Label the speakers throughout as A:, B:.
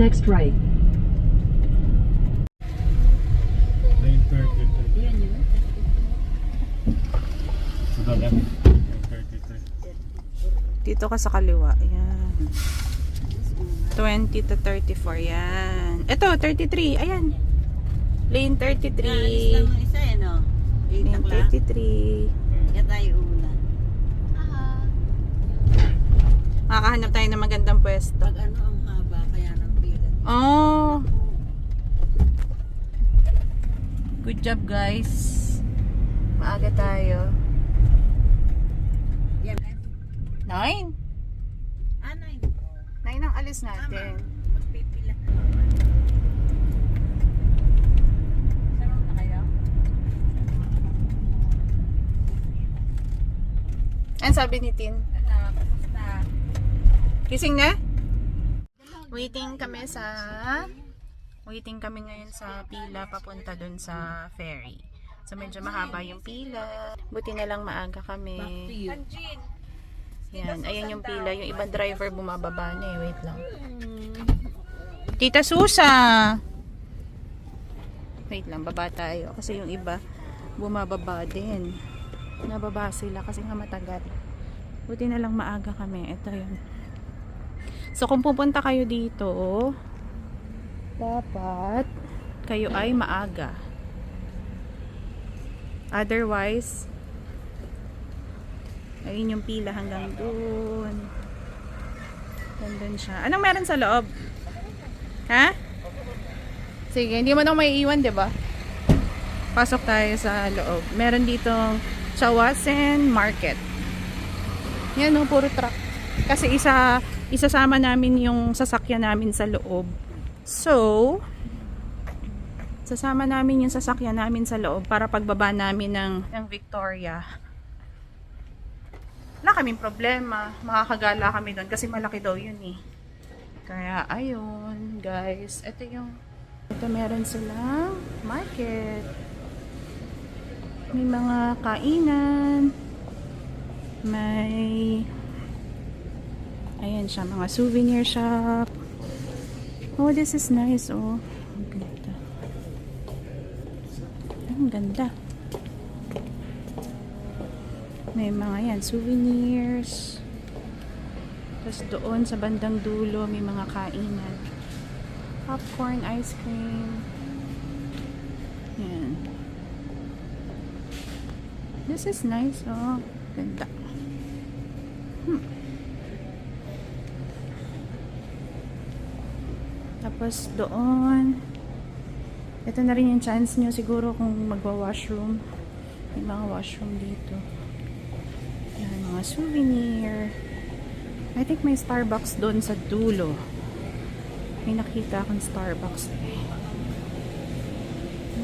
A: next right.
B: Lane 33.
C: Yan yun.
B: To the left. Lane 33.
D: Dito ka sa kaliwa. Ayan. 20 to 34. Yan. Ito, 33. Ayan. Lane 33.
C: Alis lang ng isa eh, no?
D: Lane 33.
C: Kaya tayo una.
D: Makakahanap tayo ng magandang pwesto.
C: Pag ano, ang haba kaya ng pila.
D: Oh. Good job, guys. Maaga tayo.
C: Yan.
D: 9.
C: 9.
D: 9 ang alis natin.
C: Magpipila. Sarap na kayo?
D: Ano sabi ni Tin?
C: Tapos na.
D: Gising na? Waiting kami ngayon sa pila papunta dun sa ferry. So medyo mahaba yung pila. Buti na lang maaga kami. Yan, ayan yung pila. Yung ibang driver bumababa na eh. Wait lang. Tita Susa! Wait lang, baba tayo. Kasi yung iba bumababa din. Nababa sila kasi nga matagal. Buti na lang maaga kami. Ito yun. So kung pupunta kayo dito, dapat kayo ay maaga. Otherwise, ayun yung pila hanggang doon. Doon siya. Anong meron sa loob? Ha? Sige, hindi mo nang may iwan, diba? Pasok tayo sa loob. Meron ditong Chawasen Market. Yan o, puro truck. Kasi isasama namin yung sasakyan namin sa loob. So, sasama namin yung sasakyan namin sa loob para pagbaba namin ng Victoria. Wala kaming problema. Makakagala kami doon kasi malaki daw yun eh. Kaya, ayun, guys. Ito meron silang market. May mga kainan. May ayan siya, mga souvenir shop. Oh, this is nice. Oh, ang ganda. Ang ganda. May mga yan, souvenirs. Tapos doon sa bandang dulo may mga kainan. Popcorn, ice cream. Yan. This is nice. Oh, ganda. Tapos doon, ito na rin yung chance nyo siguro kung magwa-washroom. May mga washroom dito. Yan, mga souvenir. I think may Starbucks doon sa dulo. May nakita akong Starbucks eh.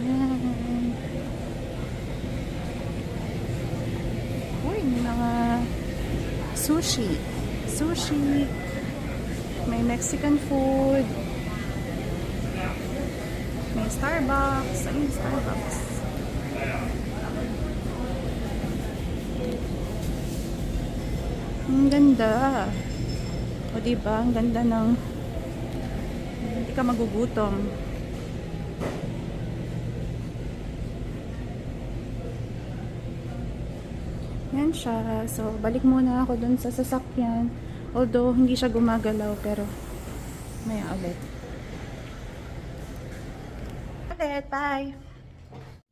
D: Yan. Uy, may mga sushi. Sushi. May Mexican food. May Starbucks. Ayun, Starbucks. Ang ganda. O diba? Ang ganda ng hindi ka magugutom. Yan siya. So, balik muna ako dun sa sasakyan. Although, hindi siya gumagalaw. Pero, maya ulit. Ulit. Bye.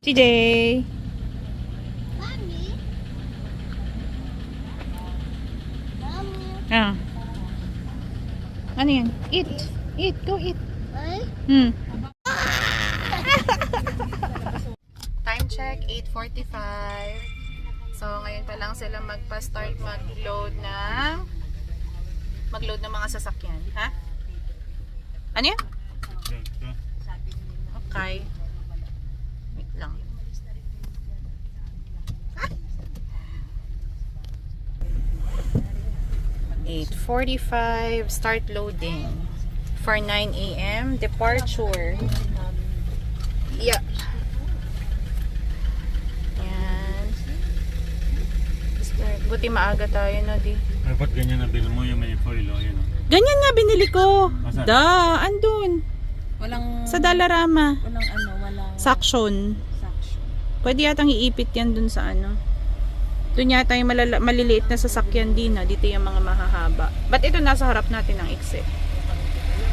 D: CJ! Ah. Ano yan? Eat. Eat. Go eat. Time check, 8:45. So, ngayon pa lang sila magpa-start mag-load ng mga sasakyan. Ha? Ano yan? Okay. Wait lang. 8:45 start loading for 9 AM departure. Yeah. Yan. Buti maaga tayo, no, di.
B: Ay, ba't ganyan na bill mo yung may foil, oh, yun, oh.
D: Ganyan nga binili ko.
B: Asan?
D: Andun.
C: Walang...
D: Sa Dalarama.
C: Walang...
D: Saksyon.
C: Saksyon.
D: Pwede yatang iipit yan dun sa ano. Dun yata yung maliliit na sasakyan din, no? Dito yung mga mahahaba. Ba't ito nasa harap natin ng ikse?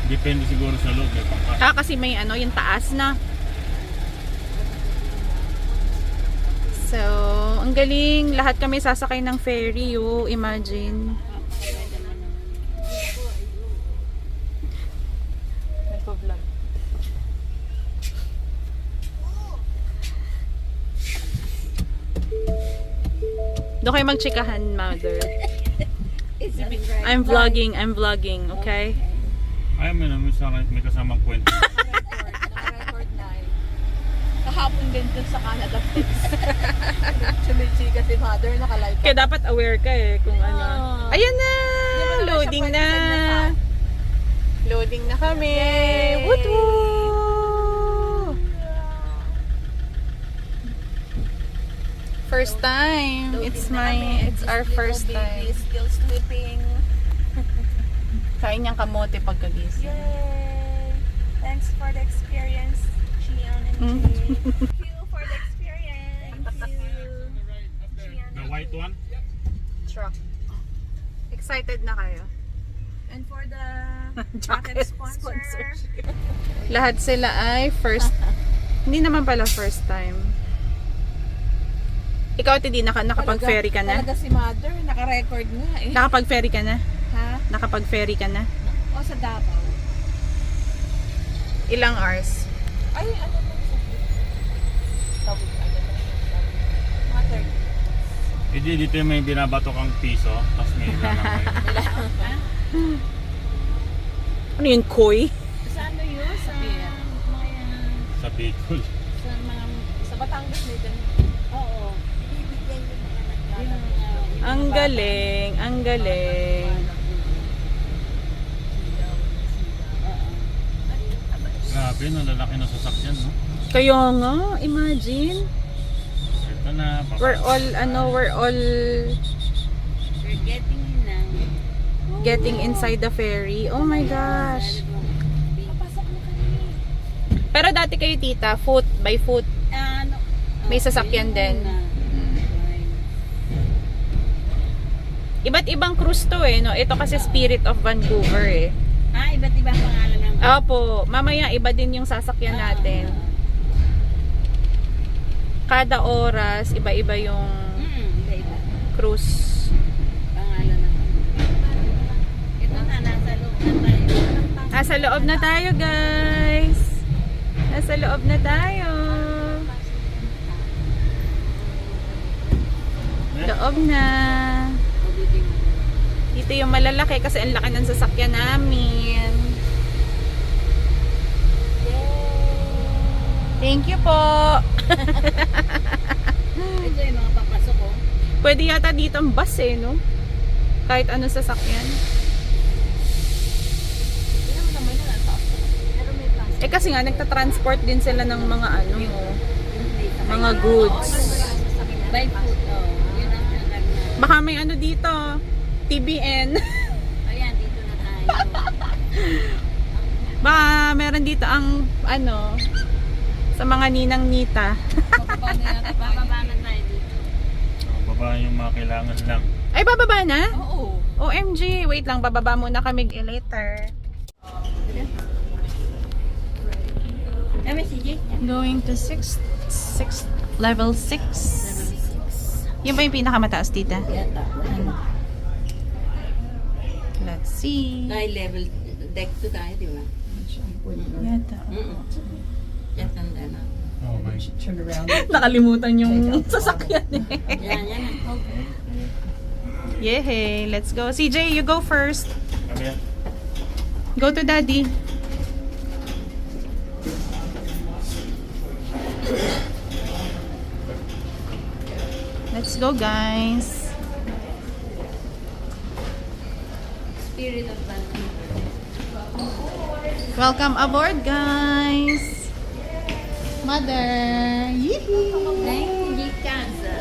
B: Depende siguro sa loob, eh.
D: Kasi may ano, yung taas na. So, ang galing. Lahat kami sasakay ng ferry, oh. Imagine. Nagpo-vlog. Doon kayo magchikahan, mother. I'm vlogging, okay?
B: Ay, may kasamang kwento.
C: Naka-record na eh.
D: Kahapon din dun sa Canada Fest.
C: Chumichika si mother, naka-live.
D: Kaya dapat aware ka eh kung ano. Ayan na! Loading na! Loading na kami! Woot-woo! First time. It's our first time.
C: Still sleeping.
D: Kain niyang kamote pagkagising.
C: Yay! Thanks for the experience, Chian and Jay. Thank you for the experience.
B: The white one?
D: Truck. Excited na kayo?
C: And for the
D: Jacket
C: jacket sponsor.
D: sponsorship. Lahat sila ay first. Hindi naman pala first time. Ikaw, Tidi, nakapag-ferry ka na?
C: Talaga si mother, naka-record nga eh.
D: Nakapag-ferry ka na?
C: Ha?
D: Nakapag-ferry ka na?
C: O sa Davao.
D: Ilang hours?
C: Ay, ano lang sa tawag, ano lang yung mga 30.
B: Hindi, dito yung may binabato kang piso, tapos may ilangan kayo.
D: Ano yun, koi?
C: Sa ano yun? Sa mga
B: Sa Bicol.
C: sa mga sa Batangas may ganun. Oo. Bibigyan yung mga naglalaro.
D: Ang galing, ang galing.
B: Grabe, no, lalaki na sasakyan, no?
D: Kaya nga, imagine.
B: Ito na,
D: We're all
C: We're getting in na.
D: getting inside the ferry. Oh my gosh.
C: Papasok na kami.
D: Pero dati kayo, tita, foot by foot.
C: Ano?
D: May sasakyan din. Iba't ibang cruise to eh, no? Ito kasi Spirit of Vancouver eh.
C: Ah, iba't ibang pangalan ng
D: Opo, mamaya iba din yung sasakyan natin. Kada oras, iba-iba yung
C: iba-iba.
D: cruise.
C: Pangalan ng ito na, nasa loob na tayo.
D: Nasa loob na tayo, guys. Nasa loob na tayo. Loob na. Dito yung malalaki kasi ang laki ng sasakyan namin. Thank you po.
C: Ito yung mga papasok ko.
D: Pwede yata dito ang bus eh, no? Kahit ano sasakyan.
C: Hindi naman naman na tapos. Pero may plastic.
D: Eh kasi nga, nagta-transport din sila ng mga ano, mga goods.
C: By foot, oh. Yun ang pinagana.
D: Baka may ano dito, TBN.
C: Ayan, dito na tayo.
D: Baka meron dito ang ano, sa mga ninang-nita.
C: Bababa na yata. Bababa na tayo dito.
B: Baba yung mga kailangan lang.
D: Ay, bababa na?
C: Oo.
D: OMG, wait lang, bababa muna kami later.
C: MSCG?
D: Going to level 6. Yan ba yung pinakamataas, tita?
C: Yata.
D: Let's see.
C: Tayo level deck 2 tayo, di ba?
D: Yata.
C: Yata na.
B: Oh my.
C: Turn around.
D: Nakalimutan yung sasakyan eh.
C: Yan, yan.
D: Yehey, let's go. CJ, you go first.
B: Kami yan.
D: Go to daddy. Let's go, guys.
C: Spirit of Vancouver.
D: Welcome aboard, guys. Mother. Yee-hee.
C: Thank you, Kaza.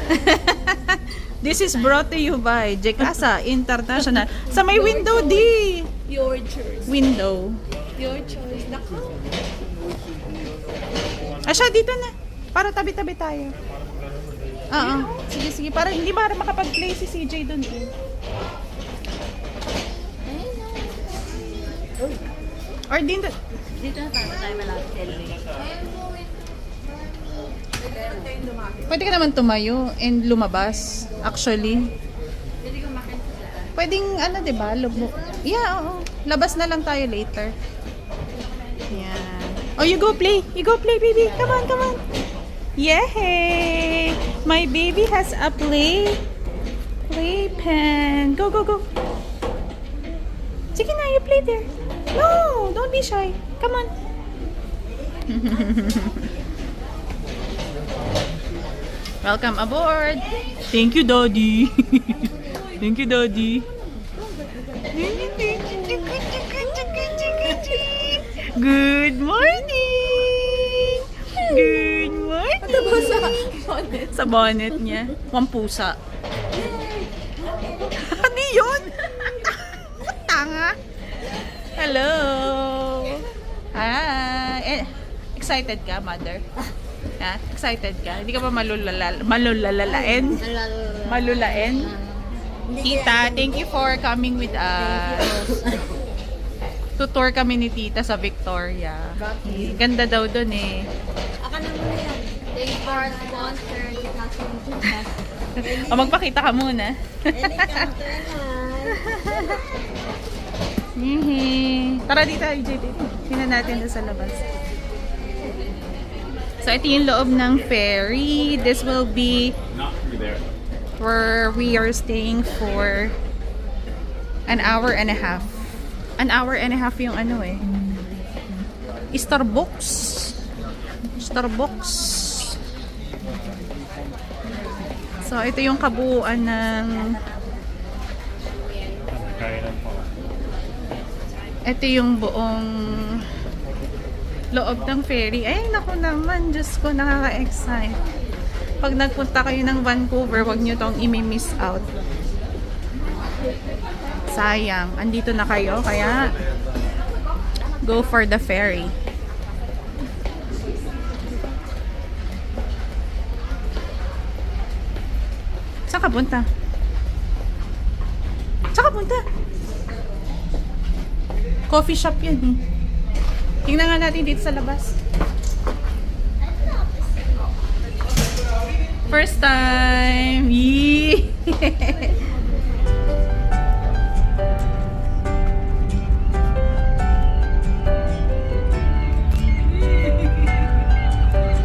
D: This is brought to you by Jekasa International. Sa may window, D.
C: Your choice.
D: Window.
C: Your choice. Nako.
D: Asya, dito na. Para tabi-tabi tayo. Oo. Sige, sige. Para hindi makapag-play si CJ dun. Or dito.
C: Dito na tayo malapit.
D: Pwede ka naman tumayo and lumabas. Actually.
C: Pwede ko makita.
D: Pwedeng, ano, diba? Yeah, oo. Labas na lang tayo later. Yeah. Oh, you go play. You go play, baby. Come on, come on. Yay! My baby has a playpen. Go, go, go. Sige na, you play there. No, don't be shy. Come on. Welcome aboard. Thank you, Daddy. Thank you, Daddy. Good morning. Good morning.
C: Sa bonnet.
D: Sa bonnet niya. Wampusa. Ano yun? Tanga. Hello. Hi. Excited ka, mother? Ha? Excited ka? Hindi ka pa malulalain? Malulain? Tita, thank you for coming with us. Tutor kami ni Tita sa Victoria. Ganda daw dun eh.
C: Aka na muna yan. Thank you for sponsor.
D: O, magpakita ka muna. Tara dito, AJ. Tingnan natin doon sa labas. So, ito yung loob ng ferry. This will be where we are staying for an hour and a half. An hour and a half yung ano eh. Starbucks. Starbucks. So, ito yung kabuuan ng... Ito yung buong loob ng ferry. Ay, naku naman. Diyos ko, nakaka-excite. Pag nagpunta kayo ng Vancouver, wag nyo tong i-miss out. Sayang. Andito na kayo, kaya go for the ferry. Saan ka punta? Saan ka punta? Coffee shop yan eh. Tingnan nga natin dito sa labas. First time! Yee!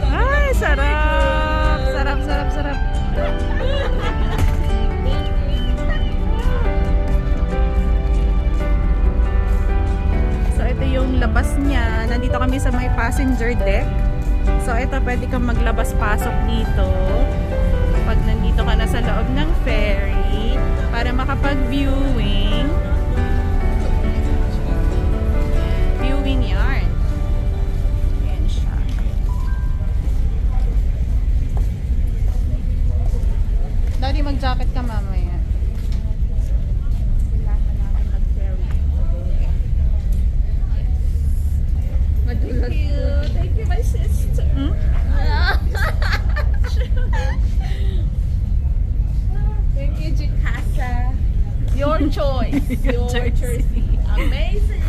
D: Ay, sarap! Sarap, sarap, sarap. So, ito yung labas niya. Nandito kami sa may passenger deck. So, ito, pwede kang maglabas-pasok dito pag nandito ka na sa loob ng ferry para makapag-viewing. Viewing yarn. Ayan siya. Daddy, mag-jacket ka mamaya. Kailangan namin mag-ferry.
C: Thank you. Thank you, my sister.
D: Hmm?
C: Thank you, Jikasa. Your choice. Your choice. Amazing.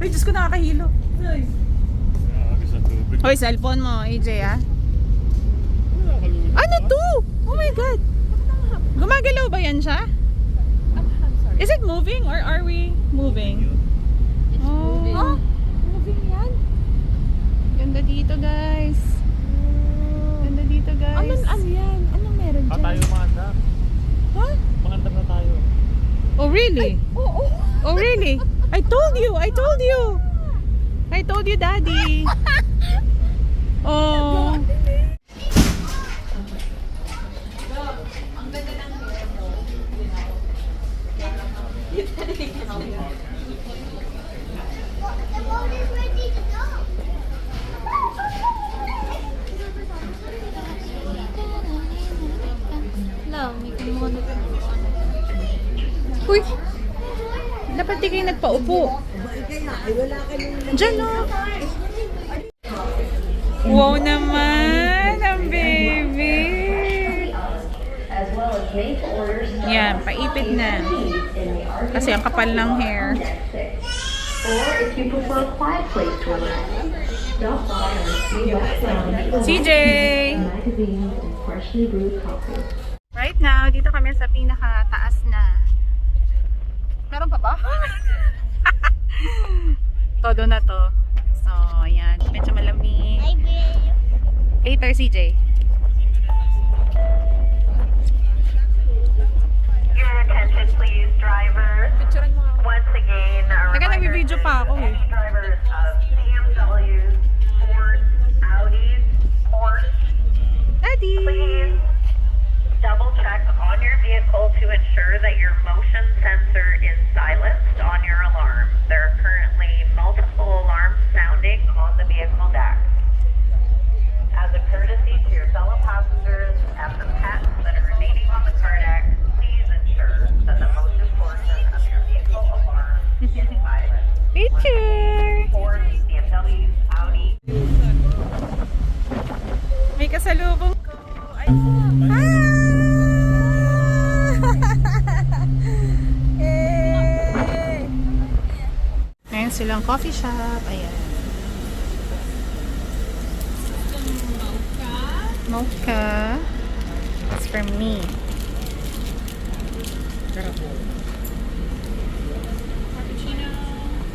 D: Ay, Diyos ko, nakakahilo. Hoy, cellphone mo, AJ, ah. Ano to? Oh my God. Gumagalaw ba yan siya? Is it moving or are we moving?
C: moving.
D: Oh,
C: Moving yan?
D: ganda dito, guys. Ganda dito, guys.
C: Ano yan? Anong meron dyan?
B: Tayo mangandam.
C: Huh?
B: Mangandam na tayo.
D: Oh, really?
C: Oo.
D: Oh, really? I told you! I told you! I told you, Daddy. Oh. Uy! Dapat di kayo nagpaupo. Diyan, no? Wow naman! Ang baby! Yan, paipit na. Kasi ang kapal ng hair.
A: Or if you prefer a quiet place to relax, stop by our free restaurant
D: CJ!
A: magazines and freshly brewed coffee.
D: Right now, dito kami sa pinakataas na. Meron pa ba? Todo na to. So, ayan. Medyo malamig. Later, CJ.
E: Your attention please, drivers. Once again, a
D: Teka,
E: reminder
D: nag-video pa ako
E: to
D: eh.
E: any drivers of BMWs, Fords, Audis, Porsche,
D: Daddy!
E: please double check on your vehicle to ensure that your motion sensor is silenced on your alarm. There are currently multiple alarms sounding on the vehicle dash. As a courtesy to your fellow passengers and the pets that are remaining on the car deck, please ensure that the motion portion of your vehicle alarm is silent.
D: Picture!
E: Ford, BMW, Audi.
D: May kasalubong ko. Ay! Yay! Ayan silang coffee shop. Ayan. Mocha. It's for me.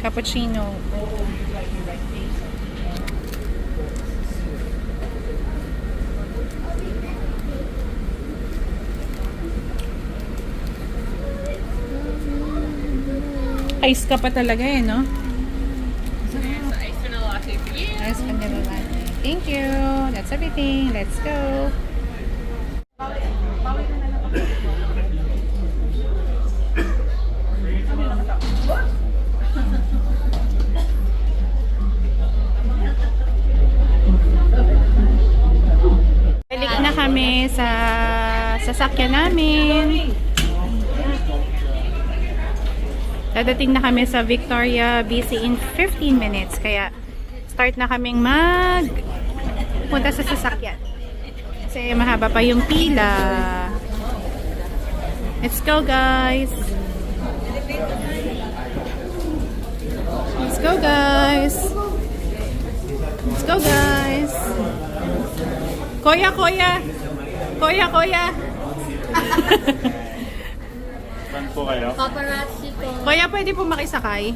D: Cappuccino. Ice ka pa talaga eh, no? Ice vanilla latte for you. Ice vanilla latte. Thank you. That's everything. Let's go. Balik na kami sa sasakyan namin. Dadating na kami sa Victoria, BC in 15 minutes. Kaya, start na kaming punta sa sasakyan. Kasi mahaba pa yung pila. Let's go, guys! Let's go, guys! Let's go, guys! Koya, koya! Koya, koya!
B: Saan po kayo?
D: Kuya, pwede po makisakay?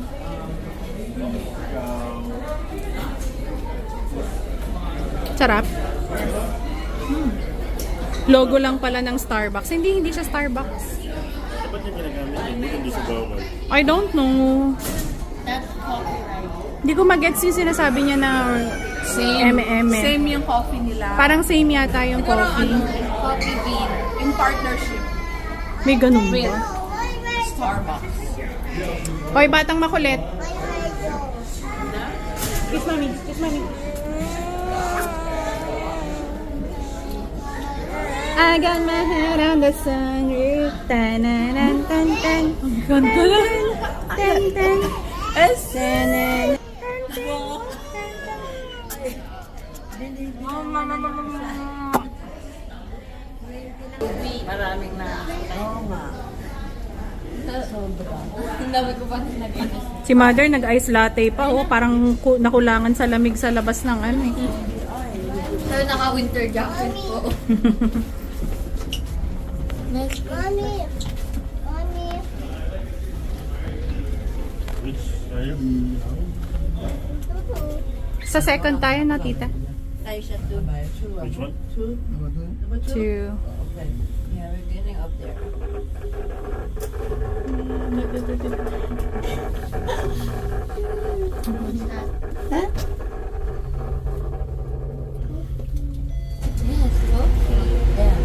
D: Sarap. Logo lang pala ng Starbucks. Hindi siya Starbucks.
B: Dapat yung ginagamit yun, hindi sa bawal.
D: I don't know. Hindi ko mag-gets yung sinasabi niya na M&M.
C: Same yung coffee nila.
D: Parang same yata yung coffee.
C: Coffee bean. In partnership.
D: May ganun ba?
C: Starbucks.
D: Hoy, batang makulit. Kiss mami. Kiss mami. I got my head on the sunroof. Tan-tan-tan, tan-tan. Ang ganda lang. Tan-tan. Tan-tan.
C: Maraming na. Oo nga.
D: Si mother nag-ice latte pa. Oh, parang nakulangan sa lamig sa labas ng ano eh.
C: Pero naka-winter jacket po.
F: Mommy. Mommy.
B: Which side?
D: Sa second tayo na, tita.
C: Tayo siya to.
B: Which one?
C: Number 2?
D: 2.
C: Okay. Yeah, we're getting up there.
D: Huh?
C: Yes, okay. Yeah.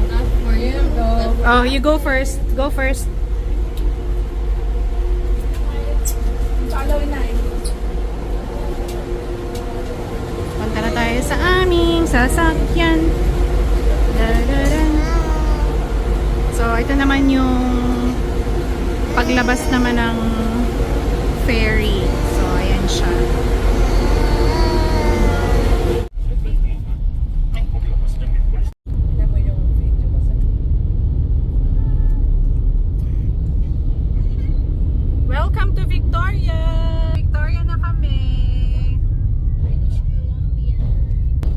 C: Not for you, go.
D: Oh, you go first. Go first.
C: Follow na eh.
D: Punta na tayo sa aming sasakyan. Da-da-da. So, ito naman yung paglabas naman ng ferry. So, ayan siya. Welcome to Victoria! Victoria na kami.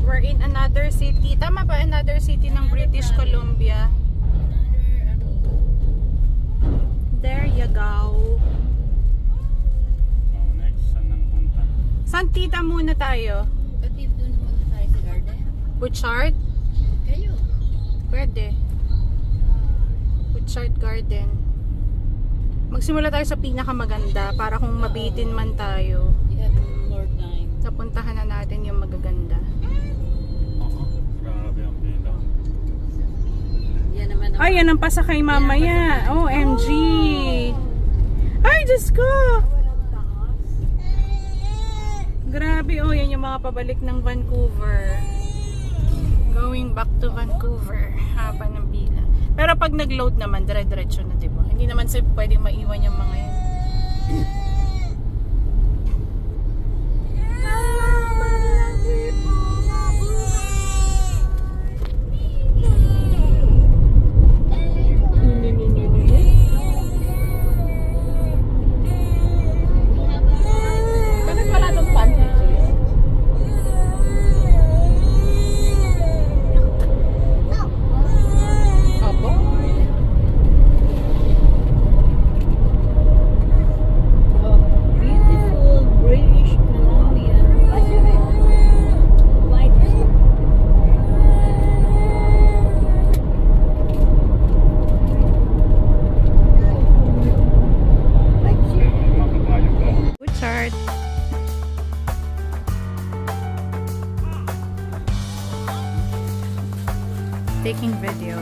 D: We're in another city. Tama ba? Another city ng British Columbia. There you go.
B: Next, saan nang punta?
D: San tita muna tayo?
F: Pati doon muna tayo sa garden.
D: Butchart?
F: Kayo.
D: Pwede. Butchart Garden. Magsimula tayo sa pinakamaganda para kung mabitin man tayo,
F: You have more time.
D: napuntahan na natin yung magaganda.
B: Oo. Grabe ang pila.
F: Yan naman ang
D: Ay, yan ang pasakay mamaya. OMG! Ay, Diyos ko! Grabe, oh, yan yung mga pabalik ng Vancouver. Going back to Vancouver. Haba ng pila. Pero pag nag-load naman, dire-diretso na, diba? Hindi naman safe pwedeng maiwan yung mga yan. Bakit wala nung panty ko yun? Opo?
F: beautiful British Columbia. White.
B: Makabayo ko.
D: Butchart. Taking video.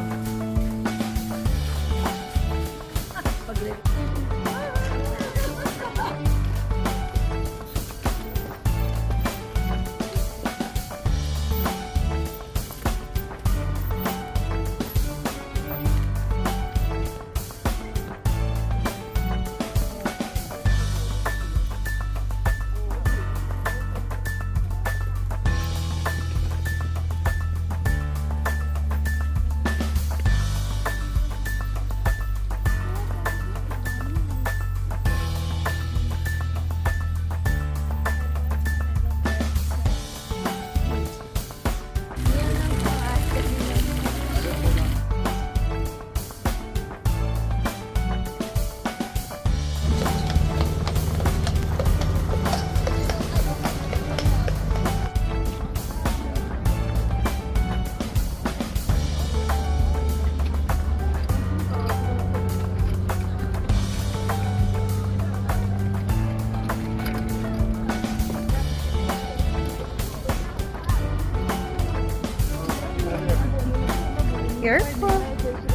D: Careful.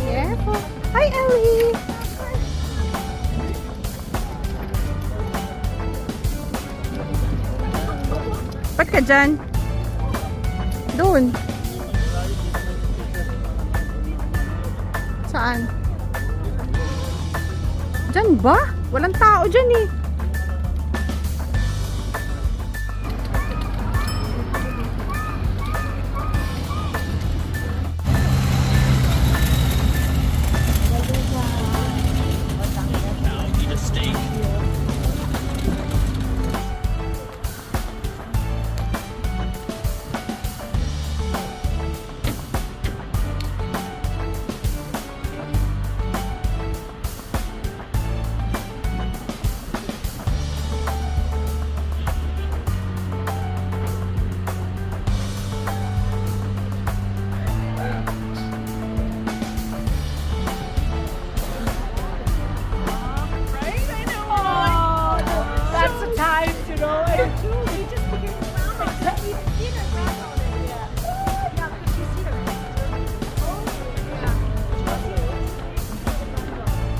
D: Careful. Hi, Ellie. Ba't ka dyan? Doon. Saan? Dyan ba? Walang tao dyan eh.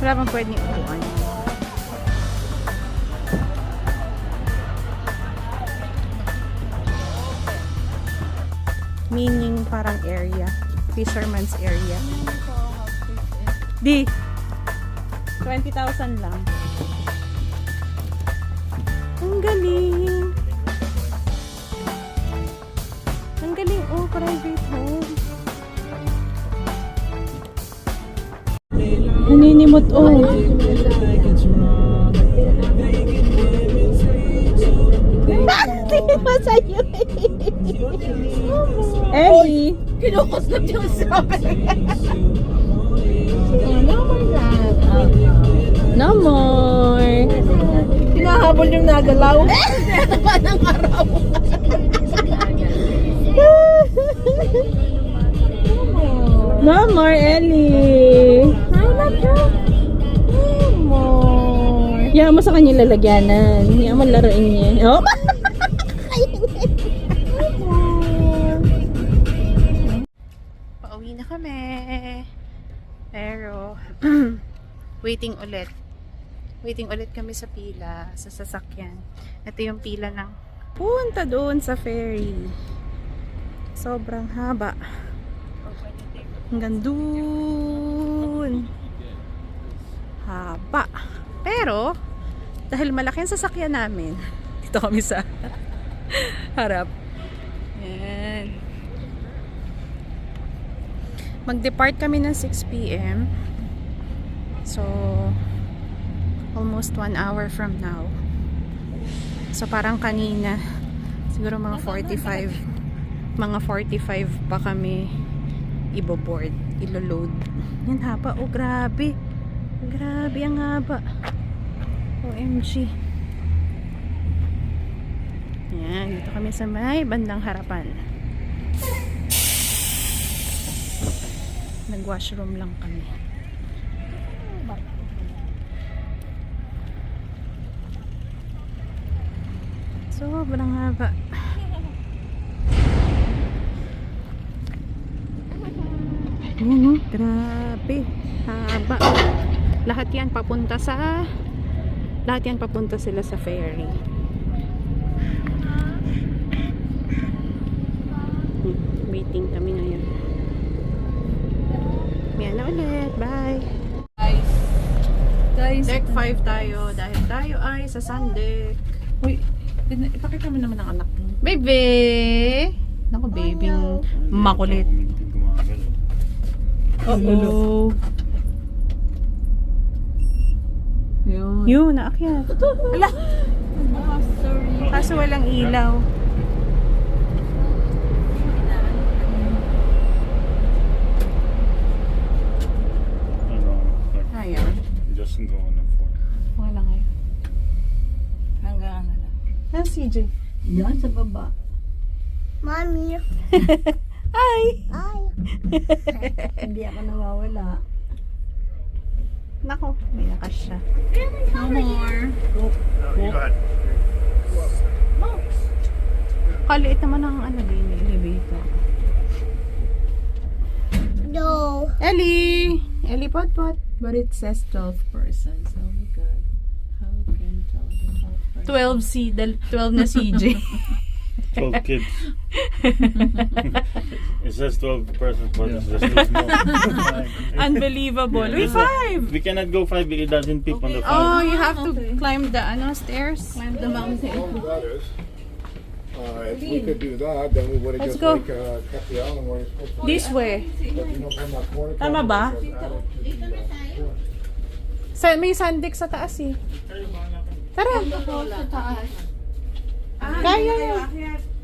D: Wala bang pwedeng upuan? Meaning parang area. Fisherman's area. Di. 20,000 lang. Ang galing. Ang galing. Oh, private home. Naninimot oh. Masaya. Ellie.
F: Kinukos na yung sabi.
D: No more.
F: Hinahabol yung nagalaw. Ng araw.
D: No more, Ellie. No more. Yaman mo sa kanya lalagyanan. Yaman mo laruin niya. Oh. Pauwi na kami. Pero, waiting ulit. Waiting ulit kami sa pila, sa sasakyan. Ito yung pila ng punta doon sa ferry. Sobrang haba. Hanggang doon. Haba. Pero, dahil malaki ang sasakyan namin, dito kami sa harap. Yan. Mag-depart kami ng 6 p.m. So, almost 1 hour from now. So, parang kanina, siguro mga 45 pa kami iboboard, ilo-load. Yan haba. Oh, grabe. Grabe ang haba. OMG. Yan, dito kami sa may bandang harapan. Nag-washroom lang kami. Sobrang haba. Ayan, grabe. Haba. Lahat yan papunta sila sa ferry. Waiting kami ngayon. Yan na ulit. Bye.
F: Guys,
D: Deck 5 tayo dahil tayo ay sa Sundeck.
F: uy, ipakita mo naman ang anak mo.
D: Baby! Naku, baby. Makulit. Uh-oh. Yun, naakyat. Ala!
F: Sorry.
D: Kaso walang ilaw. Ayan.
B: Just go on the phone.
D: Wala ngayon.
F: Hanggang ano lang.
D: Ah, CJ.
F: Yan sa baba.
A: Mommy.
D: Hi!
A: Hi.
F: Hindi ako nawawala.
D: Nako, may nakas siya.
F: No more.
B: No, you go ahead.
D: Kaliit naman ang ano din, elevator.
A: No.
D: Ellie! Ellie, pot.
F: But it says 12 persons. Oh my God. How can 12
D: 12 na CJ.
B: 12 kids. It says 12 persons, but it's just too small.
D: Unbelievable.
B: Yeah,
D: We
B: this one-
D: 5!
B: We cannot go 5 because it doesn't fit on the
D: Oh,
B: phone.
D: you have to climb the stairs.
F: Climb the mountain.
G: That is. If we could do that, then we would have
D: Let's
G: just
D: go.
G: kept the island where it's supposed to be.
D: This way.
G: But you know, from that corner.
D: Tama ba? May sandik sa taas eh. Tara. Kaya nyo.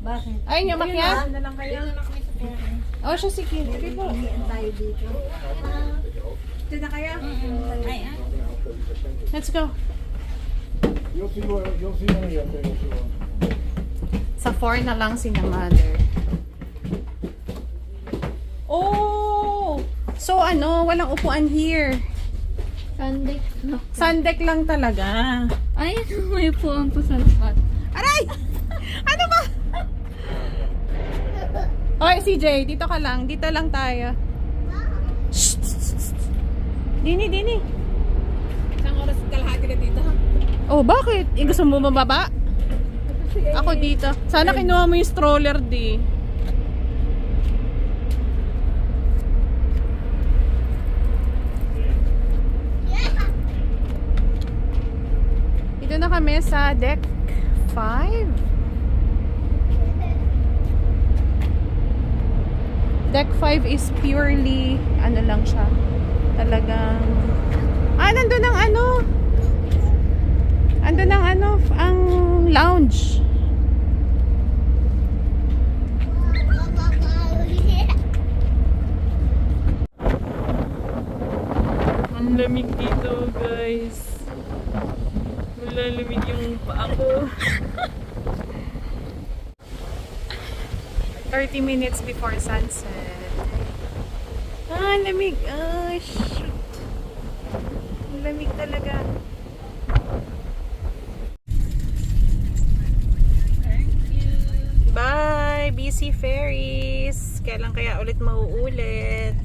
F: Bakit?
D: Ayun nyo, makyat?
F: Na lang kayo.
D: Oh, siya sige. Sige po.
F: Ito na kayo?
D: Let's go.
G: You'll see one up there. You'll see one.
D: Sa 4 na lang sina mother. Oh! So ano, walang upuan here.
A: Sunday. No.
D: Sundeck lang talaga.
A: Ay, may upuan po sa spot.
D: Aray! Ano ba? Okay, CJ, dito ka lang. Dito lang tayo. Shh! Dini.
F: Isang oras kalahati na dito.
D: Oh, bakit? Gusto mo mababa? Ako dito. Sana kinuha mo yung stroller, di. kami sa deck 5. Deck 5 is purely, ano lang siya, talagang, nandun ang ano, ang lounge. Ang lamig dito, guys. Malalamig yung paa ko. 30 minutes before sunset. Lamig. Shoot. Lamig talaga. Bye! BC Ferries! Kailan kaya ulit mauulit?